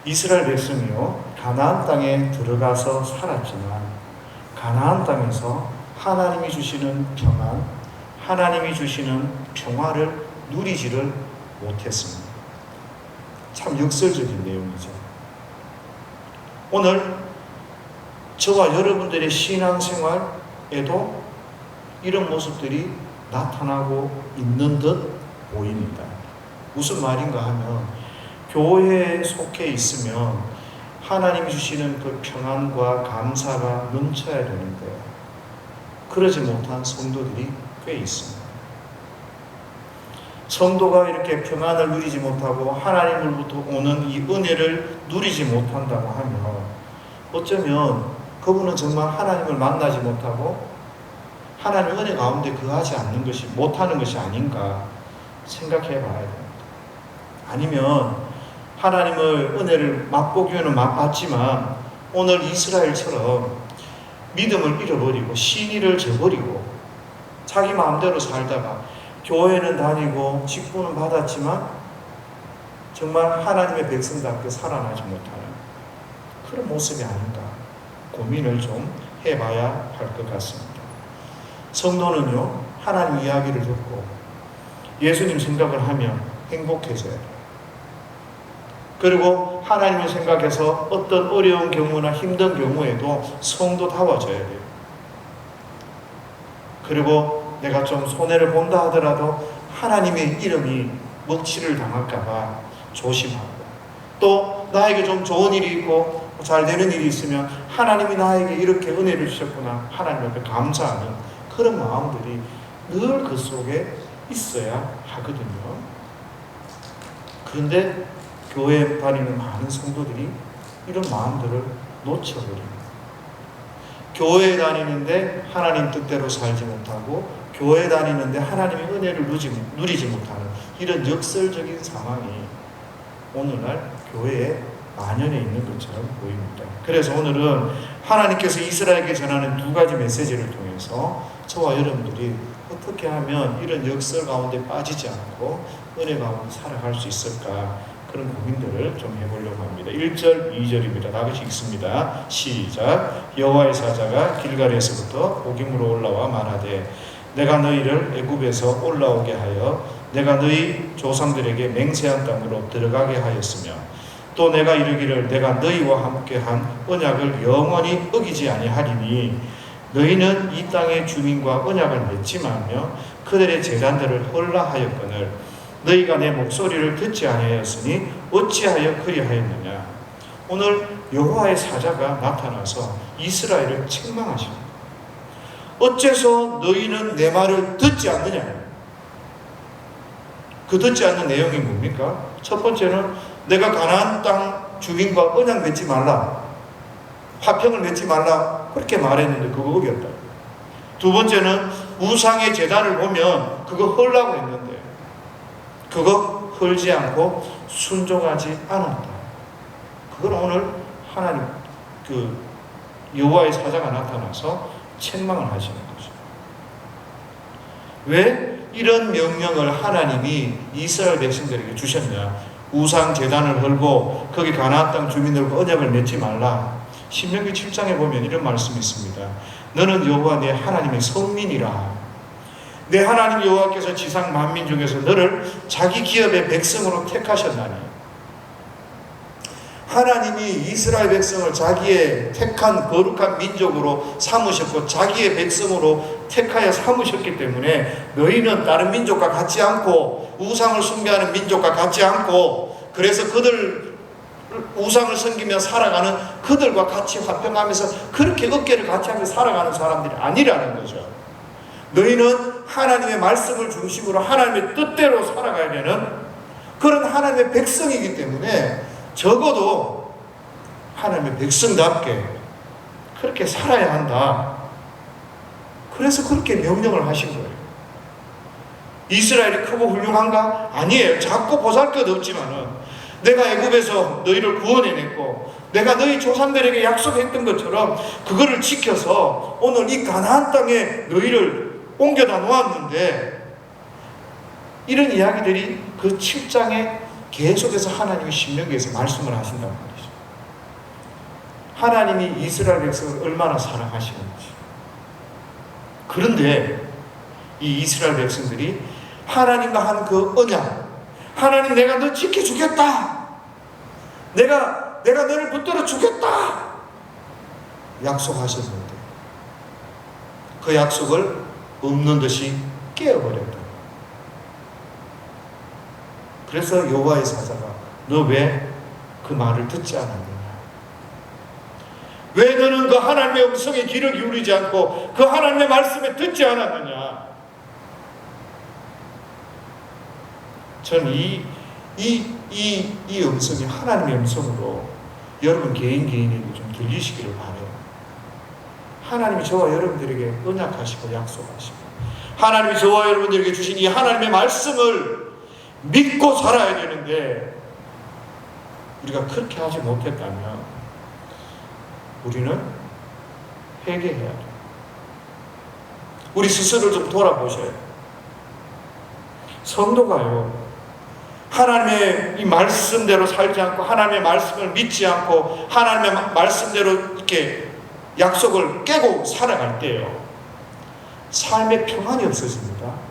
이스라엘 백성이요, 가나안 땅에 들어가서 살았지만 가나안 땅에서 하나님이 주시는 평안, 하나님이 주시는 평화를 누리지를 못했습니다. 참 역설적인 내용이죠. 오늘 저와 여러분들의 신앙생활에도 이런 모습들이 나타나고 있는 듯 보입니다. 무슨 말인가 하면, 교회에 속해 있으면 하나님이 주시는 그 평안과 감사가 넘쳐야 되는데 그러지 못한 성도들이 꽤 있습니다. 성도가 이렇게 평안을 누리지 못하고 하나님으로부터 오는 이 은혜를 누리지 못한다고 하면 어쩌면 그분은 정말 하나님을 만나지 못하고 하나님의 은혜 가운데 거하지 않는 것이, 못하는 것이 아닌가 생각해 봐야 됩니다. 아니면 하나님의 은혜를 맛보기에는 맛봤지만 오늘 이스라엘처럼 믿음을 잃어버리고 신의를 저버리고 자기 마음대로 살다가 교회는 다니고 직분은 받았지만 정말 하나님의 백성답게 살아나지 못하는 그런 모습이 아닌가 고민을 좀 해봐야 할 것 같습니다. 성도는요, 하나님 이야기를 듣고 예수님 생각을 하면 행복해져야 돼요. 그리고 하나님을 생각해서 어떤 어려운 경우나 힘든 경우에도 성도다워져야 돼요. 그리고 내가 좀 손해를 본다 하더라도 하나님의 이름이 먹칠을 당할까봐 조심하고, 또 나에게 좀 좋은 일이 있고 잘 되는 일이 있으면 하나님이 나에게 이렇게 은혜를 주셨구나 하나님 앞에 감사하는 그런 마음들이 늘 그 속에 있어야 하거든요. 그런데 교회에 다니는 많은 성도들이 이런 마음들을 놓쳐버립니다. 교회에 다니는데 하나님 뜻대로 살지 못하고 교회에 다니는데 하나님의 은혜를 누리지 못하는 이런 역설적인 상황이 오늘날 교회에 만연해 있는 것처럼 보입니다. 그래서 오늘은 하나님께서 이스라엘에게 전하는 두 가지 메시지를 통해서 저와 여러분들이 어떻게 하면 이런 역설 가운데 빠지지 않고 은혜 가운데 살아갈 수 있을까, 그런 고민들을 좀 해보려고 합니다. 1절, 2절입니다. 다 같이 읽습니다. 시작. 여호와의 사자가 길갈에서부터 보김으로 올라와 말하되 내가 너희를 애굽에서 올라오게 하여 내가 너희 조상들에게 맹세한 땅으로 들어가게 하였으며 또 내가 이르기를 내가 너희와 함께한 언약을 영원히 어기지 아니하리니 너희는 이 땅의 주민과 언약을 맺지 말며 그들의 제단들을 헐라하였거늘 너희가 내 목소리를 듣지 아니하였으니 어찌하여 그리하였느냐. 오늘 여호와의 사자가 나타나서 이스라엘을 책망하십니다. 어째서 너희는 내 말을 듣지 않느냐. 그 듣지 않는 내용이 뭡니까? 첫 번째는 내가 가나안 땅 주민과 언약 맺지 말라, 화평을 맺지 말라 그렇게 말했는데 그거 어겼다. 두 번째는 우상의 제단을 보면 그거 헐라고 했는데 그거 헐지 않고 순종하지 않았다. 그건 오늘 하나님 그 여호와의 사자가 나타나서 책망을 하시는 거죠. 왜 이런 명령을 하나님이 이스라엘 백성들에게 주셨냐? 우상 제단을 헐고 거기 가나안 땅 주민들과 언약을 맺지 말라. 신명기 7장에 보면 이런 말씀이 있습니다. 너는 여호와 내 하나님의 성민이라. 내 하나님 여호와께서 지상 만민 중에서 너를 자기 기업의 백성으로 택하셨나니. 하나님이 이스라엘 백성을 자기의 택한 거룩한 민족으로 삼으셨고 자기의 백성으로 택하여 삼으셨기 때문에 너희는 다른 민족과 같지 않고 우상을 숭배하는 민족과 같지 않고, 그래서 그들 우상을 섬기며 살아가는 그들과 같이 화평하면서 그렇게 어깨를 같이 하며 살아가는 사람들이 아니라는 거죠. 너희는 하나님의 말씀을 중심으로 하나님의 뜻대로 살아가야 되는 그런 하나님의 백성이기 때문에 적어도 하나님의 백성답게 그렇게 살아야 한다. 그래서 그렇게 명령을 하신 거예요. 이스라엘이 크고 훌륭한가? 아니에요. 작고 보잘것없지만은 내가 애굽에서 너희를 구원해냈고 내가 너희 조상들에게 약속했던 것처럼 그거를 지켜서 오늘 이 가나안 땅에 너희를 옮겨다 놓았는데, 이런 이야기들이 그 7장의 계속해서 하나님이 신명기에서 말씀을 하신단 말이죠. 하나님이 이스라엘 백성을 얼마나 사랑하시는지. 그런데 이 이스라엘 백성들이 하나님과 한 그 언약, 하나님 내가 너 지켜주겠다, 내가 너를 붙들어 주겠다 약속하셨는데 그 약속을 없는 듯이 깨어버렸다. 그래서 여호와의 사자가 너 왜 그 말을 듣지 않았느냐, 왜 너는 그 하나님의 음성에 귀를 기울이지 않고 그 하나님의 말씀에 듣지 않았느냐. 저는 이 음성이 하나님의 음성으로 여러분 개인에게 좀 들리시기를 바라요. 하나님이 저와 여러분들에게 언약하시고 약속하시고 하나님이 저와 여러분들에게 주신 이 하나님의 말씀을 믿고 살아야 되는데 우리가 그렇게 하지 못했다면 우리는 회개해야 돼요. 우리 스스로를 좀 돌아보셔야 돼요. 성도가요, 하나님의 이 말씀대로 살지 않고 하나님의 말씀을 믿지 않고 하나님의 말씀대로 이렇게 약속을 깨고 살아갈 때요, 삶의 평안이 없어집니다.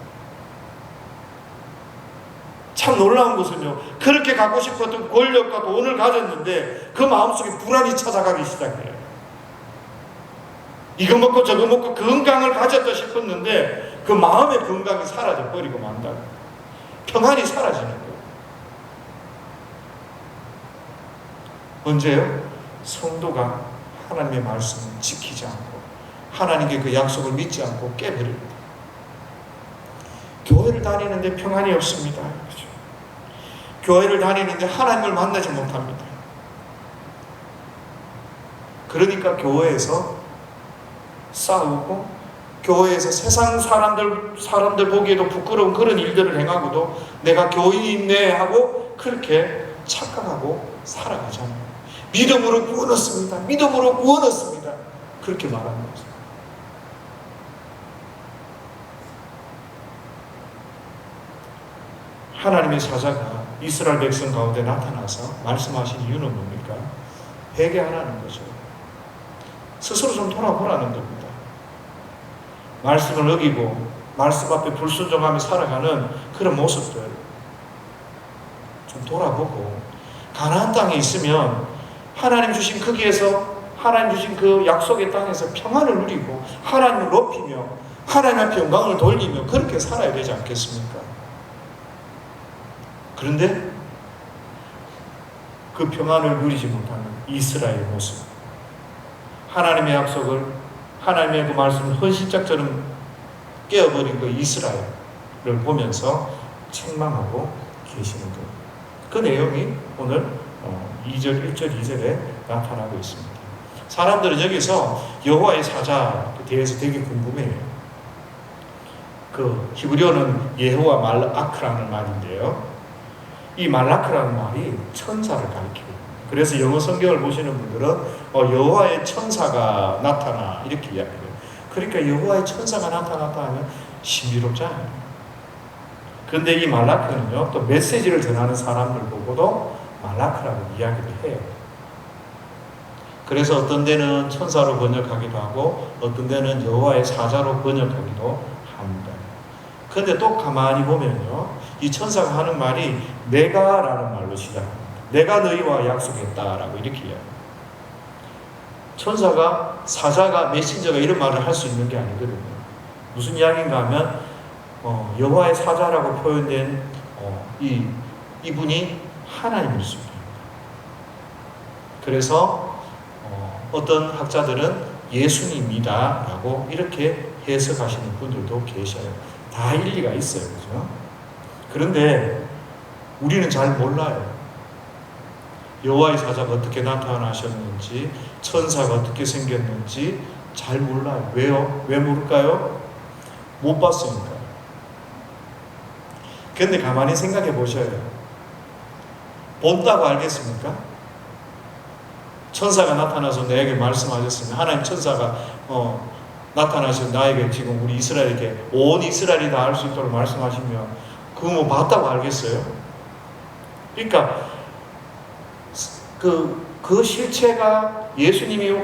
참 놀라운 것은요, 그렇게 갖고 싶었던 권력과 돈을 가졌는데 그 마음속에 불안이 찾아가기 시작해요. 이거 먹고 저거 먹고 건강을 가졌다 싶었는데 그 마음의 건강이 사라져 버리고 만다. 평안이 사라지는 거예요. 언제요? 성도가 하나님의 말씀을 지키지 않고 하나님께 그 약속을 믿지 않고 깨버립니다. 교회를 다니는데 평안이 없습니다. 그렇죠? 교회를 다니는데 하나님을 만나지 못합니다. 그러니까 교회에서 싸우고 교회에서 세상 사람들 보기에도 부끄러운 그런 일들을 행하고도 내가 교인이네 하고 그렇게 착각하고 살아가잖아요. 믿음으로 구원 얻습니다. 믿음으로 구원 얻습니다. 그렇게 말하는 거죠. 하나님의 사자가 이스라엘 백성 가운데 나타나서 말씀하신 이유는 뭡니까? 회개하라는 거죠. 스스로 좀 돌아보라는 겁니다. 말씀을 어기고 말씀 앞에 불순종하며 살아가는 그런 모습들 좀 돌아보고, 가나안 땅에 있으면 하나님 주신 거기에서 하나님 주신 그 약속의 땅에서 평안을 누리고 하나님을 높이며 하나님 앞에 영광을 돌리며 그렇게 살아야 되지 않겠습니까? 그런데 그 평안을 누리지 못하는 이스라엘의 모습, 하나님의 약속을, 하나님의 그 말씀을 헌신짝처럼 깨어버린 그 이스라엘을 보면서 책망하고 계시는 거예요. 그 내용이 오늘 2절, 1절, 2절에 나타나고 있습니다. 사람들은 여기서 여호와의 사자에 대해서 되게 궁금해요. 그 히브리어는 예호와 말라크라는 말인데요, 이 말라크라는 말이 천사를 가리켜요. 그래서 영어 성경을 보시는 분들은 여호와의 천사가 나타나 이렇게 이야기해요. 그러니까 여호와의 천사가 나타났다 하면 신비롭지 않아요. 그런데 이 말라크는요, 또 메시지를 전하는 사람들 보고도 말라크라고 이야기를 해요. 그래서 어떤 데는 천사로 번역하기도 하고 어떤 데는 여호와의 사자로 번역하기도 합니다. 그런데 또 가만히 보면요, 이 천사가 하는 말이 내가라는 말로 시작합니다. 내가 너희와 약속했다라고 이렇게 이야기해요. 천사가, 사자가, 메신저가 이런 말을 할 수 있는 게 아니거든요. 무슨 이야기인가 하면 여호와의 사자라고 표현된 이분이 하나님일 수 있습니다. 그래서 어떤 학자들은 예수님이다라고 이렇게 해석하시는 분들도 계셔요. 다 일리가 있어요. 그죠? 그런데 우리는 잘 몰라요. 여호와의 사자가 어떻게 나타나셨는지, 천사가 어떻게 생겼는지 잘 몰라요. 왜요? 왜 모를까요? 못 봤으니까요. 그런데 가만히 생각해 보셔야 돼요. 본다고 알겠습니까? 천사가 나타나서 내게 말씀하셨으면, 하나님 천사가 나타나셔서 나에게 지금 우리 이스라엘에게 온 이스라엘이 다 알 수 있도록 말씀하시면 그거 뭐 봤다고 알겠어요? 그러니까 그 실체가 예수님이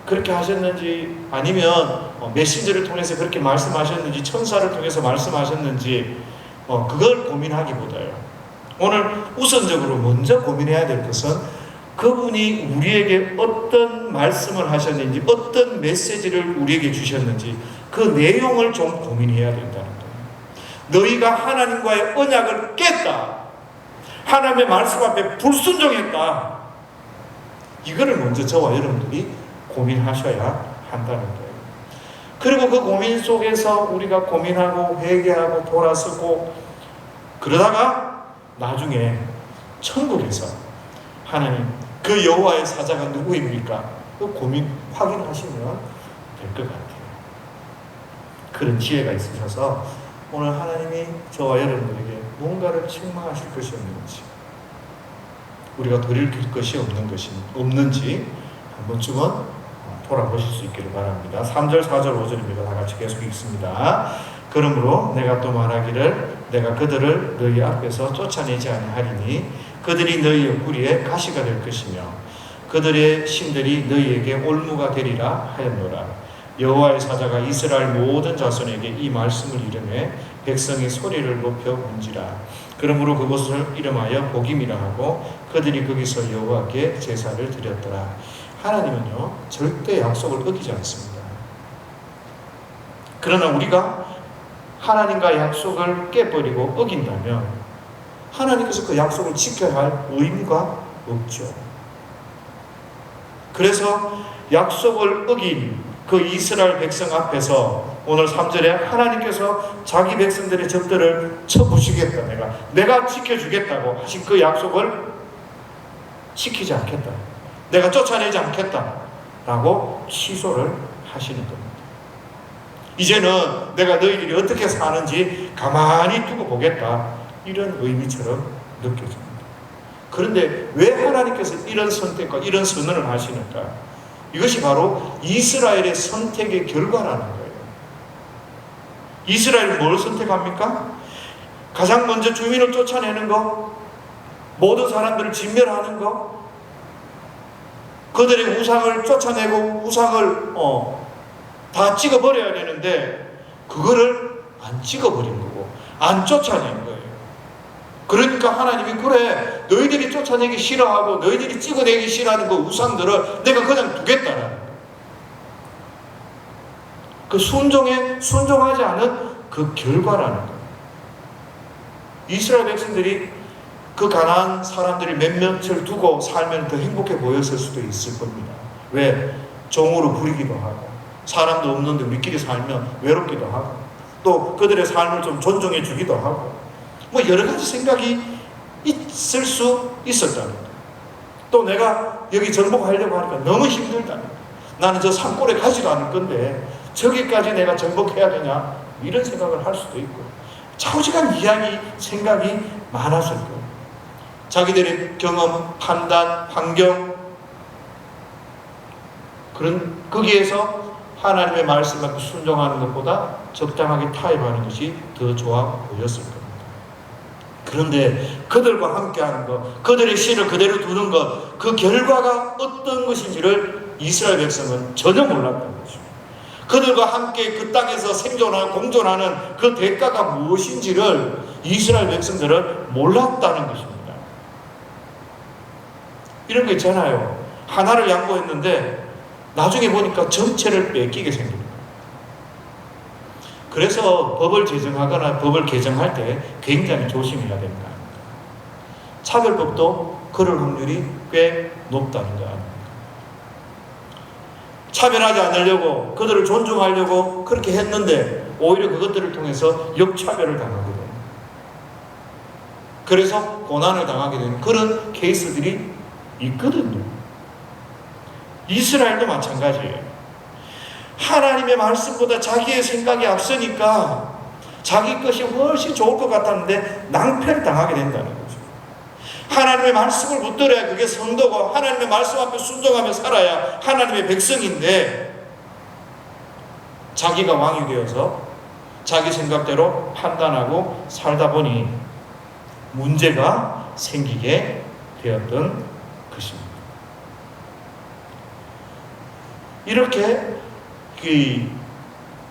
그렇게 하셨는지 아니면 메신저를 통해서 그렇게 말씀하셨는지 천사를 통해서 말씀하셨는지 그걸 고민하기보다요. 오늘 우선적으로 먼저 고민해야 될 것은 그분이 우리에게 어떤 말씀을 하셨는지 어떤 메시지를 우리에게 주셨는지 그 내용을 좀 고민해야 된다는 거예요. 너희가 하나님과의 언약을 깼다. 하나님의 말씀 앞에 불순종했다. 이거를 먼저 저와 여러분들이 고민하셔야 한다는 거예요. 그리고 그 고민 속에서 우리가 고민하고 회개하고 돌아서고 그러다가 나중에 천국에서 하나님 그 여호와의 사자가 누구입니까? 그 고민 확인하시면 될 것 같아요. 그런 지혜가 있으셔서 오늘 하나님이 저와 여러분들에게 뭔가를 책망하실 것이 없는지 우리가 드릴 것이 없는지 한 번쯤은 돌아보실 수 있기를 바랍니다. 3절, 4절, 5절입니다. 다 같이 계속 읽습니다. 그러므로 내가 또 말하기를 내가 그들을 너희 앞에서 쫓아내지 아니하리니 그들이 너희 옆구리에 가시가 될 것이며 그들의 신들이 너희에게 올무가 되리라 하였노라. 여호와의 사자가 이스라엘 모든 자손에게 이 말씀을 이르매 백성이 소리를 높여 운지라. 그러므로 그곳을 이름하여 복임이라 하고 그들이 거기서 여호와께 제사를 드렸더라. 하나님은요 절대 약속을 어기지 않습니다. 그러나 우리가 하나님과 약속을 깨버리고 어긴다면 하나님께서 그 약속을 지켜야 할 의무가 없죠. 그래서 약속을 어긴 그 이스라엘 백성 앞에서 오늘 3절에 하나님께서 자기 백성들의 적들을 쳐부시겠다. 내가 지켜주겠다고 하신 그 약속을 지키지 않겠다. 내가 쫓아내지 않겠다. 라고 취소를 하시는 겁니다. 이제는 내가 너희들이 어떻게 사는지 가만히 두고 보겠다. 이런 의미처럼 느껴집니다. 그런데 왜 하나님께서 이런 선택과 이런 선언을 하시는가? 이것이 바로 이스라엘의 선택의 결과라는 거예요. 이스라엘은 뭘 선택합니까? 가장 먼저 주민을 쫓아내는 거, 모든 사람들을 진멸하는 거, 그들의 우상을 쫓아내고 우상을 다 찍어버려야 되는데 그거를 안 찍어버린 거고 안 쫓아낸 거예요. 그러니까 하나님이 그래 너희들이 쫓아내기 싫어하고 너희들이 찍어내기 싫어하는 그 우상들을 내가 그냥 두겠다는 거예요. 그 순종하지 않은 그 결과라는 거예요. 이스라엘 백성들이 그 가나안 사람들이 몇몇을 두고 살면 더 행복해 보였을 수도 있을 겁니다. 왜? 종으로 부리기도 하고 사람도 없는데 우리끼리 살면 외롭기도 하고 또 그들의 삶을 좀 존중해 주기도 하고 뭐 여러 가지 생각이 있을 수 있었다는 거예요. 또 내가 여기 정복하려고 하니까 너무 힘들다는 거예요. 나는 저 산골에 가지도 않을 건데 저기까지 내가 정복해야 되냐 이런 생각을 할 수도 있고 차오지간 이야기 생각이 많았을 거예요. 자기들의 경험, 판단, 환경 거기에서 하나님의 말씀에 순종하는 것보다 적당하게 타협하는 것이 더 좋아 보였을 겁니다. 그런데 그들과 함께하는 것, 그들의 신을 그대로 두는 것, 그 결과가 어떤 것인지를 이스라엘 백성은 전혀 몰랐다는 것입니다. 그들과 함께 그 땅에서 생존하고 공존하는 그 대가가 무엇인지를 이스라엘 백성들은 몰랐다는 것입니다. 이런 거 있잖아요. 하나를 양보했는데 나중에 보니까 전체를 뺏기게 생깁니다. 그래서 법을 제정하거나 법을 개정할 때 굉장히 조심해야 된다. 차별법도 그럴 확률이 꽤 높다는 거 아닙니까? 차별하지 않으려고 그들을 존중하려고 그렇게 했는데 오히려 그것들을 통해서 역차별을 당하게 됩니다. 그래서 고난을 당하게 되는 그런 케이스들이 있거든요. 이스라엘도 마찬가지예요. 하나님의 말씀보다 자기의 생각이 앞서니까 자기 것이 훨씬 좋을 것 같았는데 낭패를 당하게 된다는 거죠. 하나님의 말씀을 붙들어야 그게 성도고 하나님의 말씀 앞에 순종하며 살아야 하나님의 백성인데 자기가 왕이 되어서 자기 생각대로 판단하고 살다 보니 문제가 생기게 되었던 것입니다. 이렇게 그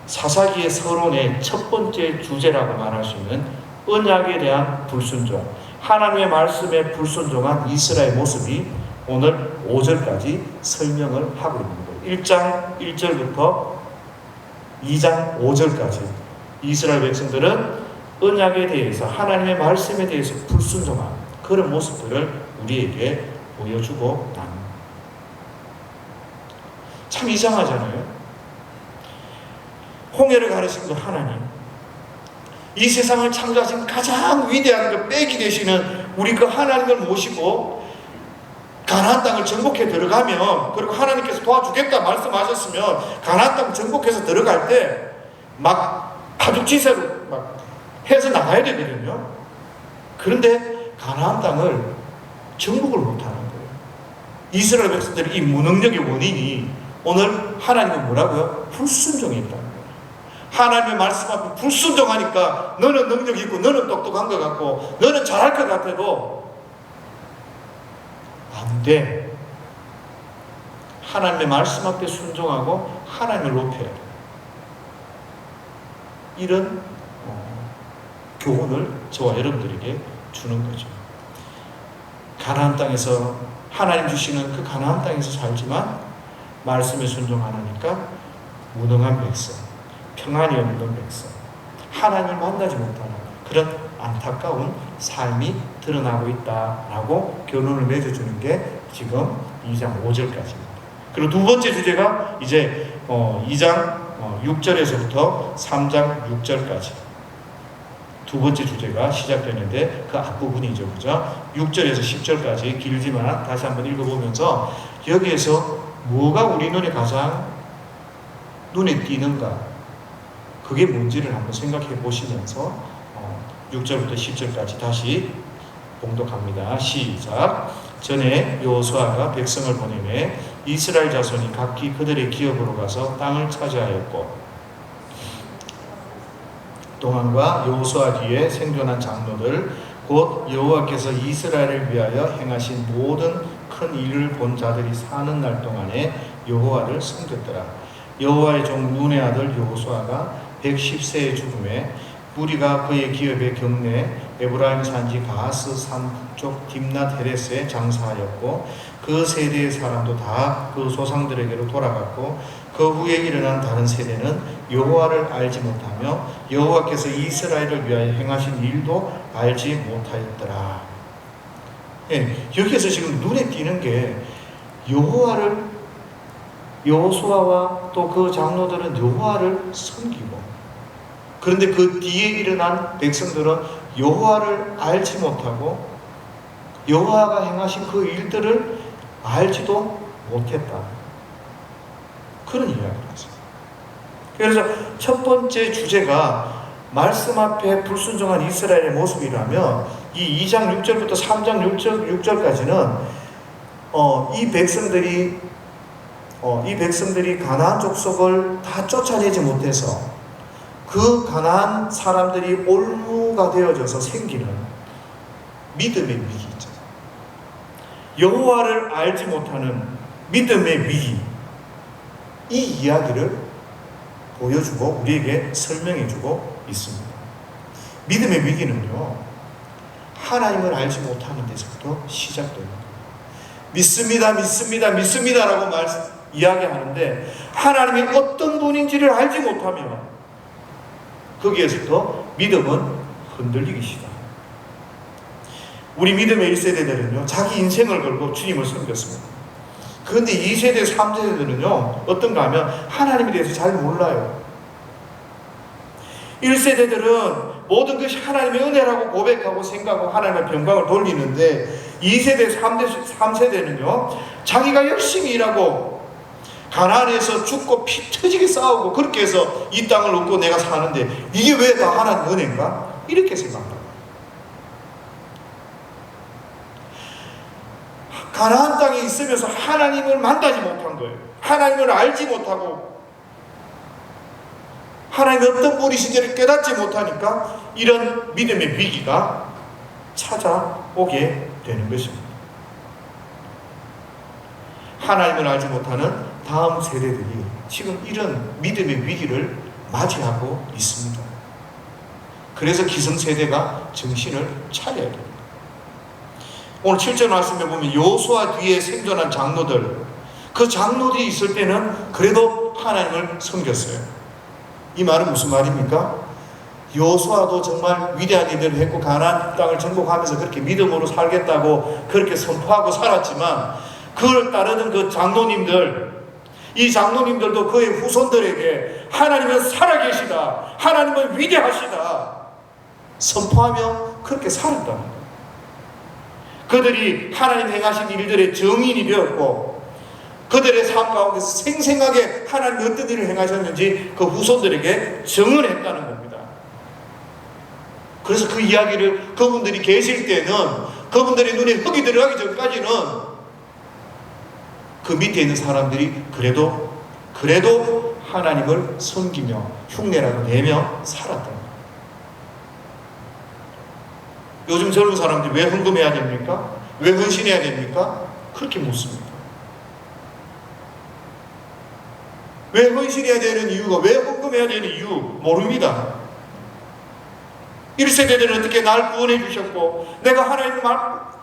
사사기의 서론의 첫 번째 주제라고 말할 수 있는 언약에 대한 불순종, 하나님의 말씀에 불순종한 이스라엘의 모습이 오늘 5절까지 설명을 하고 있는 거예요. 1장 1절부터 2장 5절까지 이스라엘 백성들은 언약에 대해서, 하나님의 말씀에 대해서 불순종한 그런 모습들을 우리에게 보여주고 납니다. 참 이상하잖아요. 홍해를 가르신 하나님, 이 세상을 창조하신 가장 위대한 그 빼기 되시는 우리 그 하나님을 모시고 가나안 땅을 정복해 들어가면, 그리고 하나님께서 도와주겠다 말씀하셨으면 가나안 땅 정복해서 들어갈 때 막 파죽지세로 막 해서 나가야 되거든요. 그런데 가나안 땅을 정복을 못하는 거예요. 이스라엘 백성들의 이 무능력의 원인이 오늘 하나님은 뭐라고요? 불순종이 있다는 거예요. 하나님의 말씀 앞에 불순종하니까 너는 능력이 있고 너는 똑똑한 것 같고 너는 잘할 것 같아도 안 돼. 하나님의 말씀 앞에 순종하고 하나님을 높여야 돼. 이런 교훈을 저와 여러분들에게 주는 거죠. 가나안 땅에서 하나님 주시는 그 가나안 땅에서 살지만 말씀에 순종 안 하니까 무능한 백성, 평안이 없는 백성, 하나님을 만나지 못하는 그런 안타까운 삶이 드러나고 있다라고 결론을 맺어주는 게 지금 2장 5절까지입니다. 그리고 두 번째 주제가 이제 2장 6절에서부터 3장 6절까지 두 번째 주제가 시작되는데 그 앞부분이죠. 그죠? 6절에서 10절까지 길지만 다시 한번 읽어보면서 여기에서 뭐가 우리 눈에 가장 눈에 띄는가, 그게 뭔지를 한번 생각해 보시면서 6절부터 10절까지 다시 봉독합니다. 시작. 전에 여호수아가 백성을 보내매 이스라엘 자손이 각기 그들의 기업으로 가서 땅을 차지하였고, 동안과 여호수아 뒤에 생존한 장로들 곧 여호와께서 이스라엘을 위하여 행하신 모든 큰 일을 본 자들이 사는 날 동안에 여호와를 섬겼더라. 여호와의 종 눈의 아들 여호수아가 110세의 죽음에 무리가 그의 기업에 경내 에브라임 산지 가스 산 북쪽 딥낫 헤레스에 장사하였고, 그 세대의 사람도 다 그 조상들에게로 돌아갔고, 그 후에 일어난 다른 세대는 여호와를 알지 못하며 여호와께서 이스라엘을 위하여 행하신 일도 알지 못하였더라. 예, 여기에서 지금 눈에 띄는 게 여호와를, 여호수아와 또 그 장로들은 여호와를 섬기고, 그런데 그 뒤에 일어난 백성들은 여호와를 알지 못하고 여호와가 행하신 그 일들을 알지도 못했다. 그런 이야기를 하죠. 그래서 첫 번째 주제가 말씀 앞에 불순종한 이스라엘의 모습이라면, 이 2장 6절부터 3장 6절까지는 이 백성들이 가나안 족속을 다 쫓아내지 못해서 그 가나안 사람들이 올무가 되어져서 생기는 믿음의 위기 있잖아요. 여호와를 알지 못하는 믿음의 위기, 이 이야기를 보여주고 우리에게 설명해주고 있습니다. 믿음의 위기는요, 하나님을 알지 못하는 데서부터 시작됩니다. 믿습니다, 믿습니다, 믿습니다라고 이야기하는데 하나님이 어떤 분인지를 알지 못하면 거기에서부터 믿음은 흔들리기 시작합니다. 우리 믿음의 1세대들은요, 자기 인생을 걸고 주님을 섬겼습니다. 그런데 2세대, 3세대들은요, 어떤가 하면 하나님에 대해서 잘 몰라요. 1세대들은 모든 것이 하나님의 은혜라고 고백하고 생각하고 하나님의 평강을 돌리는데, 2세대, 3세대는요, 자기가 열심히 일하고 가나안에서 죽고 피 터지게 싸우고 그렇게 해서 이 땅을 얻고 내가 사는데 이게 왜 다 하나님 은혜인가? 이렇게 생각합니다. 가나안 땅에 있으면서 하나님을 만나지 못한 거예요. 하나님을 알지 못하고 하나님이 어떤 분이신지를 깨닫지 못하니까 이런 믿음의 위기가 찾아오게 되는 것입니다. 하나님을 알지 못하는 다음 세대들이 지금 이런 믿음의 위기를 맞이하고 있습니다. 그래서 기성세대가 정신을 차려야 됩니다. 오늘 7절 말씀에 보면 여호수아 뒤에 생존한 장로들, 그 장로들이 있을 때는 그래도 하나님을 섬겼어요. 이 말은 무슨 말입니까? 여호수아도 정말 위대한 일을 했고 가나안 땅을 정복하면서 그렇게 믿음으로 살겠다고 그렇게 선포하고 살았지만, 그걸 따르는 그 장로님들, 이 장로님들도 그의 후손들에게 하나님은 살아계시다, 하나님은 위대하시다 선포하며 그렇게 살았다는 거예요. 그들이 하나님 행하신 일들의 증인이 되었고, 그들의 삶 가운데서 생생하게 하나님이 어떤 일을 행하셨는지 그 후손들에게 증언했다는 겁니다. 그래서 그 이야기를 그분들이 계실 때는, 그분들의 눈에 흙이 들어가기 전까지는 그 밑에 있는 사람들이 그래도 하나님을 섬기며 흉내라고 내며 살았다. 요즘 젊은 사람들이 왜 헌금해야 됩니까? 왜 헌신해야 됩니까? 그렇게 묻습니다. 왜 헌신해야 되는 이유가, 왜 헌금해야 되는 이유 모릅니다. 1세대들은 어떻게 날 구원해 주셨고, 내가 하나님 말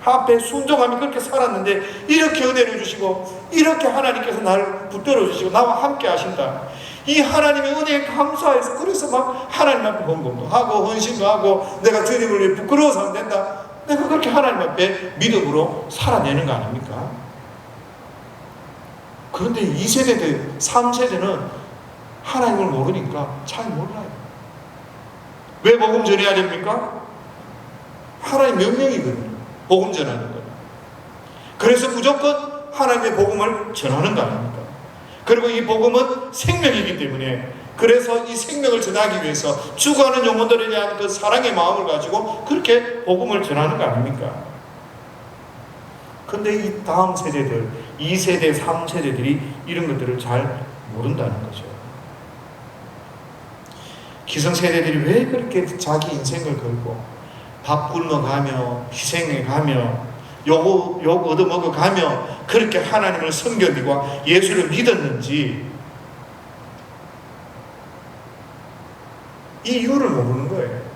앞에 순종하며 그렇게 살았는데 이렇게 은혜를 주시고, 이렇게 하나님께서 나를 붙들어 주시고 나와 함께 하신다. 이 하나님의 은혜에 감사해서 그래서 막 하나님 앞에 헌금도 하고 헌신도 하고, 내가 주님을 위해 부끄러워서 안 된다, 내가 그렇게 하나님 앞에 믿음으로 살아내는 거 아닙니까? 그런데 2세대, 3세대는 하나님을 모르니까 잘 몰라요. 왜 복음 전해야 됩니까? 하나님 명령이거든요. 복음 전하는 거예요. 그래서 무조건 하나님의 복음을 전하는 거 아닙니까? 그리고 이 복음은 생명이기 때문에, 그래서 이 생명을 전하기 위해서 죽어가는 영혼들에 대한 그 사랑의 마음을 가지고 그렇게 복음을 전하는 거 아닙니까? 근데 이 다음 세대들, 2세대, 3세대들이 이런 것들을 잘 모른다는 거죠. 기성세대들이 왜 그렇게 자기 인생을 걸고 밥 굶어가며 희생해가며 욕 얻어먹어가며 그렇게 하나님을 섬겨니고 예수를 믿었는지, 이 이유를 모르는 거예요.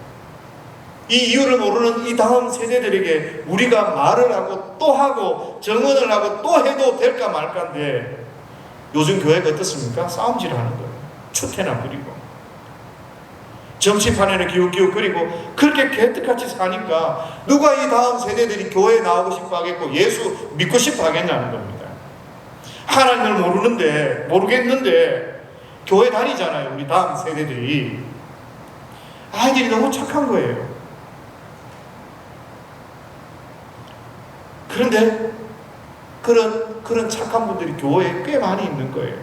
이 이유를 모르는 이 다음 세대들에게 우리가 말을 하고 또 하고 정언을 하고 또 해도 될까 말까인데, 요즘 교회가 어떻습니까? 싸움질하는 거예요. 추태나 부리고 정치판에는 기웃기웃거리고 그렇게 개떡같이 사니까 누가 이 다음 세대들이 교회에 나오고 싶어 하겠고 예수 믿고 싶어 하겠냐는 겁니다. 하나님을 모르겠는데 교회 다니잖아요. 우리 다음 세대들이. 아이들이 너무 착한 거예요. 그런데 그런 착한 분들이 교회에 꽤 많이 있는 거예요.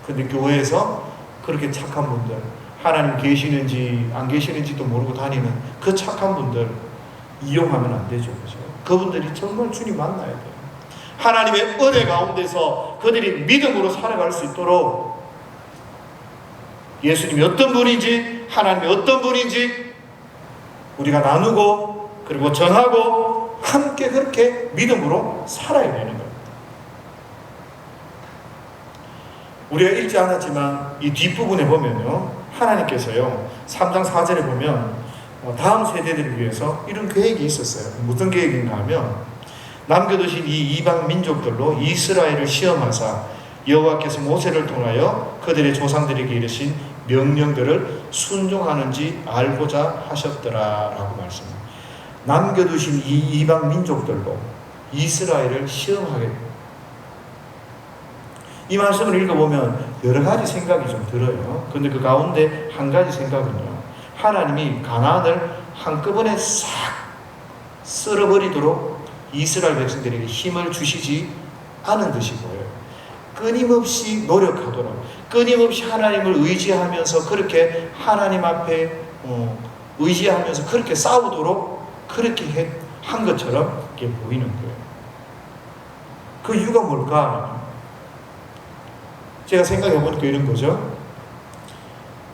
그런데 교회에서 그렇게 착한 분들, 하나님 계시는지 안 계시는지도 모르고 다니는 그 착한 분들 이용하면 안 되죠. 그죠? 그분들이 정말 주님 만나야 돼요. 하나님의 은혜 가운데서 그들이 믿음으로 살아갈 수 있도록 예수님이 어떤 분인지, 하나님이 어떤 분인지 우리가 나누고 그리고 전하고 함께 그렇게 믿음으로 살아야 되는 겁니다. 우리가 읽지 않았지만 이 뒷부분에 보면요, 하나님께서요 3장 4절에 보면 다음 세대들을 위해서 이런 계획이 있었어요. 무슨 계획인가 하면, 남겨두신 이 이방 민족들로 이스라엘을 시험하사 여호와께서 모세를 통하여 그들의 조상들에게 이르신 명령들을 순종하는지 알고자 하셨더라 라고 말씀합니다. 남겨두신 이 이방 민족들로 이스라엘을 시험하게, 이 말씀을 읽어보면 여러 가지 생각이 좀 들어요. 그런데 그 가운데 한 가지 생각은요, 하나님이 가나안을 한꺼번에 싹 쓸어버리도록 이스라엘 백성들에게 힘을 주시지 않은 듯이 보여요. 끊임없이 노력하도록, 끊임없이 하나님을 의지하면서 그렇게 하나님 앞에 의지하면서 그렇게 싸우도록 그렇게 한 것처럼 이렇게 보이는 거예요. 그 이유가 뭘까? 제가 생각해 보니까 이런 거죠.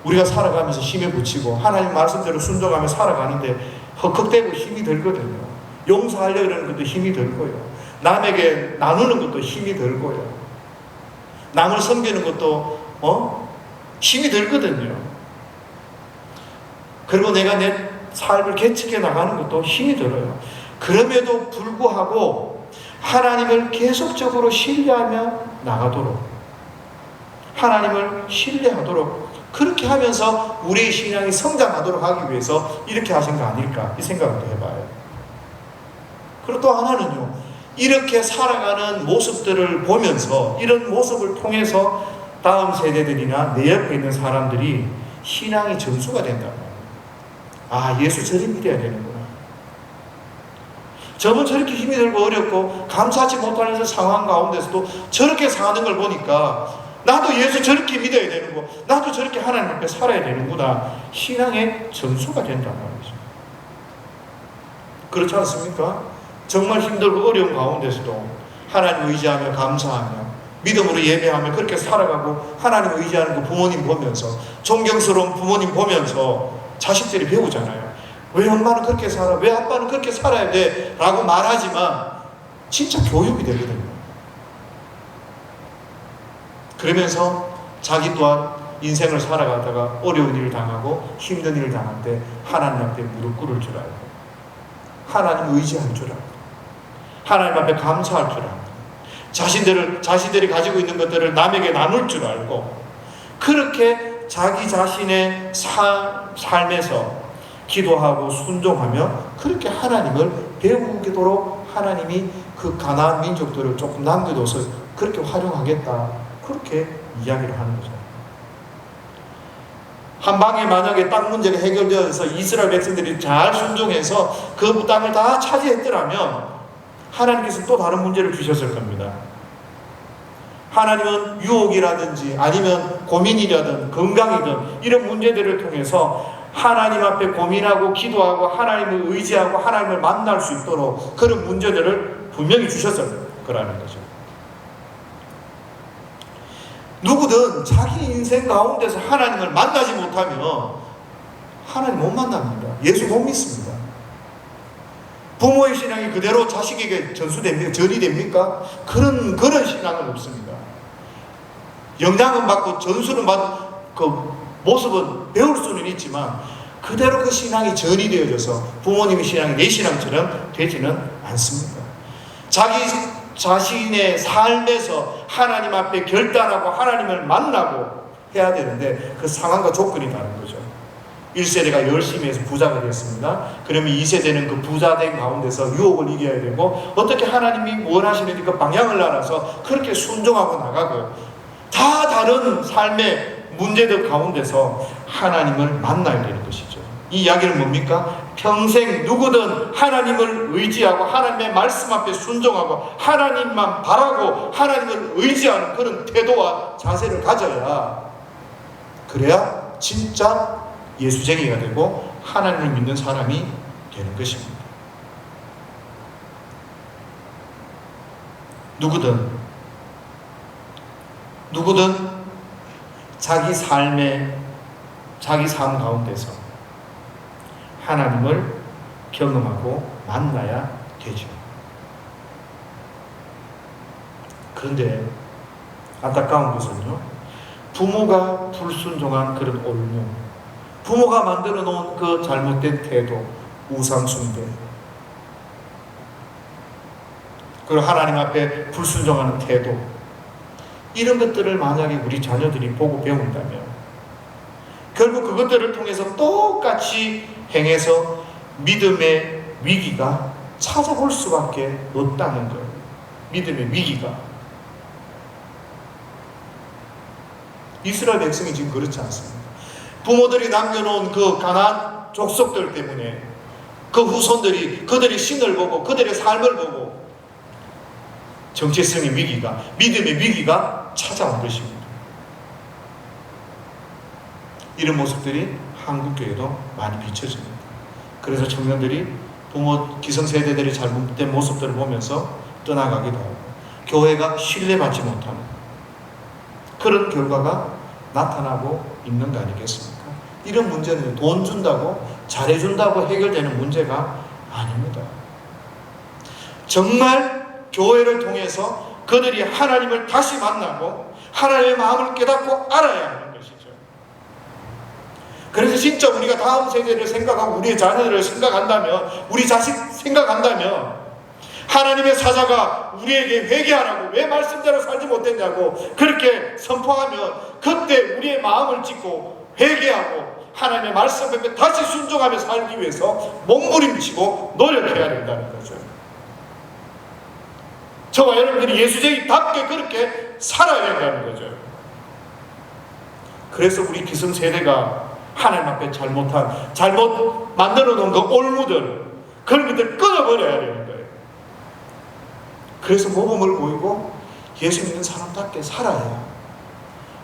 우리가 살아가면서 힘에 부치고 하나님 말씀대로 순종하며 살아가는데 헉헉대고 힘이 들거든요. 용서하려고 하는 것도 힘이 들고요. 남에게 나누는 것도 힘이 들고요. 남을 섬기는 것도 힘이 들거든요. 그리고 내가 내 삶을 개척해 나가는 것도 힘이 들어요. 그럼에도 불구하고 하나님을 계속적으로 신뢰하며 나가도록, 하나님을 신뢰하도록, 그렇게 하면서 우리의 신앙이 성장하도록 하기 위해서 이렇게 하신 거 아닐까, 이 생각을 해봐요. 그리고 또 하나는요, 이렇게 살아가는 모습들을 보면서, 이런 모습을 통해서 다음 세대들이나 내 옆에 있는 사람들이 신앙이 점수가 된다는 거예요. 아, 예수 저리 믿어야 되는구나. 저분 저렇게 힘이 들고 어렵고 감사하지 못하는 상황 가운데서도 저렇게 사는 걸 보니까 나도 예수 저렇게 믿어야 되는 거, 나도 저렇게 하나님 앞에 살아야 되는구나. 신앙의 점수가 된단 말이죠. 그렇지 않습니까? 정말 힘들고 어려운 가운데서도 하나님 의지하며 감사하며 믿음으로 예배하며 그렇게 살아가고 하나님 의지하는 그 부모님 보면서, 존경스러운 부모님 보면서 자식들이 배우잖아요. 왜 엄마는 그렇게 살아? 왜 아빠는 그렇게 살아야 돼? 라고 말하지만 진짜 교육이 되거든요. 그러면서 자기 또한 인생을 살아가다가 어려운 일을 당하고 힘든 일을 당할 때 하나님 앞에 무릎 꿇을 줄 알고, 하나님 의지할 줄 알고, 하나님 앞에 감사할 줄 알고, 자신들이 가지고 있는 것들을 남에게 나눌 줄 알고, 그렇게 자기 자신의 삶에서 기도하고 순종하며 그렇게 하나님을 배우도록 하나님이 그 가나안 민족들을 조금 남겨둬서 그렇게 활용하겠다, 그렇게 이야기를 하는 거죠. 한 방에 만약에 땅 문제가 해결되어서 이스라엘 백성들이 잘 순종해서 그 땅을 다 차지했더라면 하나님께서 또 다른 문제를 주셨을 겁니다. 하나님은 유혹이라든지 아니면 고민이라든 건강이든 이런 문제들을 통해서 하나님 앞에 고민하고 기도하고 하나님을 의지하고 하나님을 만날 수 있도록 그런 문제들을 분명히 주셨을 거라는 거죠. 누구든 자기 인생 가운데서 하나님을 만나지 못하면 하나님 못 만납니다. 예수 못 믿습니다. 부모의 신앙이 그대로 자식에게 전수됩니까? 전이 됩니까? 그런 신앙은 없습니다. 영향은 받고 전수는 받은 그 모습은 배울 수는 있지만 그대로 그 신앙이 전이 되어져서 부모님의 신앙이 내 신앙처럼 되지는 않습니다. 자기 자신의 삶에서 하나님 앞에 결단하고 하나님을 만나고 해야 되는데 그 상황과 조건이 다른 거죠. 1세대가 열심히 해서 부자가 됐습니다. 그러면 2세대는 그 부자된 가운데서 유혹을 이겨야 되고 어떻게 하나님이 원하시는 그 방향을 알아서 그렇게 순종하고 나가고 다 다른 삶의 문제들 가운데서 하나님을 만나야 되는 것이죠. 이 이야기는 뭡니까? 평생 누구든 하나님을 의지하고 하나님의 말씀 앞에 순종하고 하나님만 바라고 하나님을 의지하는 그런 태도와 자세를 가져야, 그래야 진짜 예수쟁이가 되고 하나님을 믿는 사람이 되는 것입니다. 누구든 자기 삶 가운데서 하나님을 경험하고 만나야 되죠. 그런데 안타까운 것은요, 부모가 불순종한 그런 올무, 부모가 만들어 놓은 그 잘못된 태도, 우상숭배, 그리고 하나님 앞에 불순종하는 태도, 이런 것들을 만약에 우리 자녀들이 보고 배운다면 결국 그것들을 통해서 똑같이 행해서 믿음의 위기가 찾아올 수밖에 없다는 거예요. 믿음의 위기가. 이스라엘 백성이 지금 그렇지 않습니다. 부모들이 남겨놓은 그 가나안 족속들 때문에 그 후손들이 그들의 신을 보고 그들의 삶을 보고 정체성의 위기가, 믿음의 위기가 찾아온 것입니다. 이런 모습들이 한국교회도 많이 비춰집니다. 그래서 청년들이 부모 기성세대들이 잘못된 모습들을 보면서 떠나가기도 하고 교회가 신뢰받지 못하는 그런 결과가 나타나고 있는 거 아니겠습니까? 이런 문제는 돈 준다고 잘해준다고 해결되는 문제가 아닙니다. 정말 교회를 통해서 그들이 하나님을 다시 만나고 하나님의 마음을 깨닫고 알아야 하는 것이죠. 그래서 진짜 우리가 다음 세대를 생각하고 우리의 자녀들을 생각한다면, 우리 자식 생각한다면, 하나님의 사자가 우리에게 회개하라고 왜 말씀대로 살지 못했냐고 그렇게 선포하면 그때 우리의 마음을 찢고 회개하고 하나님의 말씀 앞에 다시 순종하며 살기 위해서 몸부림치고 노력해야 된다는 거죠. 저와 여러분들이 예수쟁이답게 그렇게 살아야 된다는 거죠. 그래서 우리 기성세대가 하나님 앞에 잘못 만들어 놓은 그 올무들, 그런 것들 끊어버려야 되는 거예요. 그래서 모범을 보이고 예수 믿는 사람답게 살아야,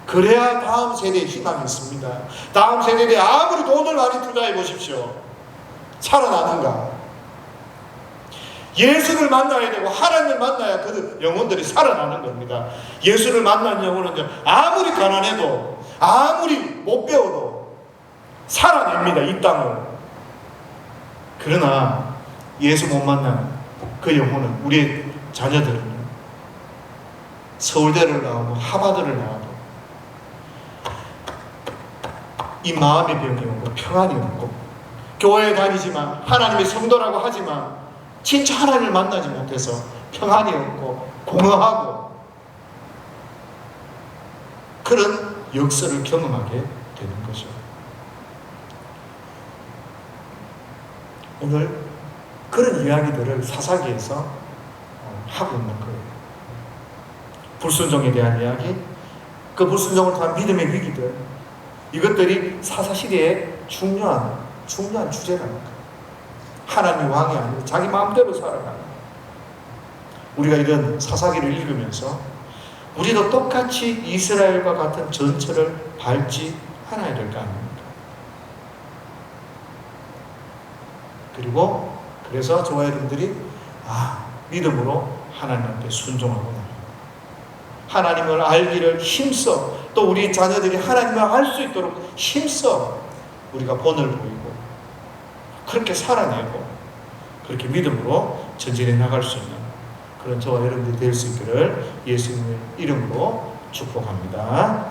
그래야 다음 세대에 희망이 있습니다. 다음 세대에 아무리 돈을 많이 투자해 보십시오, 살아나는가? 예수를 만나야 되고 하나님을 만나야 그 영혼들이 살아나는 겁니다. 예수를 만난 영혼은 아무리 가난해도 아무리 못 배워도 살아냅니다, 이 땅을. 그러나 예수 못 만난 그 영혼은, 우리의 자녀들은 서울대를 나오고 하버드를 나와도 이 마음의 병이 오고 평안이 없고, 교회에 다니지만 하나님의 성도라고 하지만 진짜 하나님을 만나지 못해서 평안이 없고 공허하고, 그런 역사를 경험하게 되는 거죠. 오늘 그런 이야기들을 사사기에서 하고 있는 거예요. 불순종에 대한 이야기, 그 불순종을 통한 믿음의 위기들, 이것들이 사사시대의 중요한 주제라는 거예요. 하나님 왕이 아니고 자기 마음대로 살아가는, 우리가 이런 사사기를 읽으면서 우리도 똑같이 이스라엘과 같은 전철을 밟지 않아야 될 거 아닙니까? 그래서 저와 여러분들이 믿음으로 하나님 앞에 순종하고 하나님을 알기를 힘써, 또 우리 자녀들이 하나님을 알 수 있도록 힘써 우리가 본을 보이고 그렇게 살아내고 그렇게 믿음으로 전진해 나갈 수 있는 그런 저와 여러분들이 될 수 있기를 예수님의 이름으로 축복합니다.